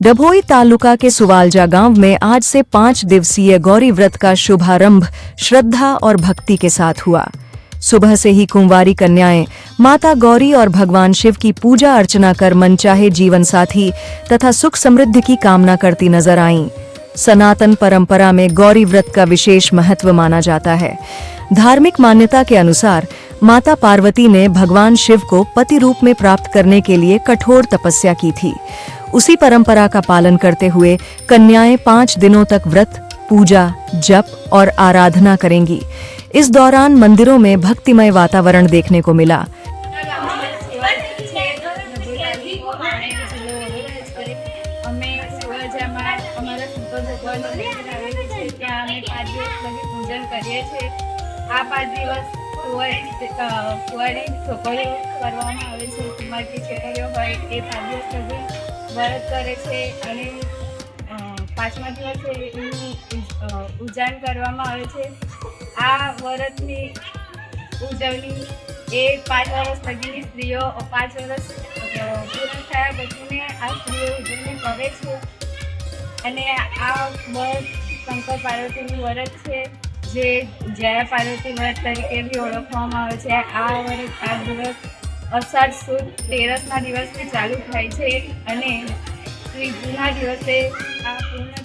डभोई तालुका के सुवालजा गांव में आज से 5 दिवसीय गौरी व्रत का शुभारंभ श्रद्धा और भक्ति के साथ हुआ। सुबह से ही कुंवारी कन्याएं माता गौरी और भगवान शिव की पूजा अर्चना कर मनचाहे जीवन साथी तथा सुख समृद्धि की कामना करती नजर आईं। सनातन परंपरा में गौरी व्रत का विशेष महत्व माना जाता है। धार्मिक मान्यता के अनुसार माता पार्वती ने भगवान शिव को पति रूप में प्राप्त करने के लिए कठोर तपस्या की थी। उसी परंपरा का पालन करते हुए कन्याएं 5 दिनों तक व्रत, पूजा, जप और आराधना करेंगी। इस दौरान मंदिरों में भक्तिमय वातावरण देखने को मिला। આ 5 દિવસ કુંવારી છોકરીઓ કરવામાં આવે છે, કુમારી છોકરીઓ હોય એ 5 દિવસ સુધી વ્રત કરે છે અને 5મા દિવસે એનું ઉજાન કરવામાં આવે છે। આ વ્રતની ઉજવણી એ 5 વર્ષ લગીની સ્ત્રીઓ 5 વર્ષ પૂર્ણ થયા પછીને આ સ્ત્રીઓ ઉજવણી કરે છે અને આ વ્રત શંકર પાર્વતીનું વ્રત છે જે જયા પાર્વતી વ્રત તરીકે બી ઓળખવામાં આવે છે। આ વ્રત આ દિવસ અષાઢ સુદ 13ના દિવસથી ચાલુ થાય છે અને ત્રીજના દિવસે આ પૂર્ણ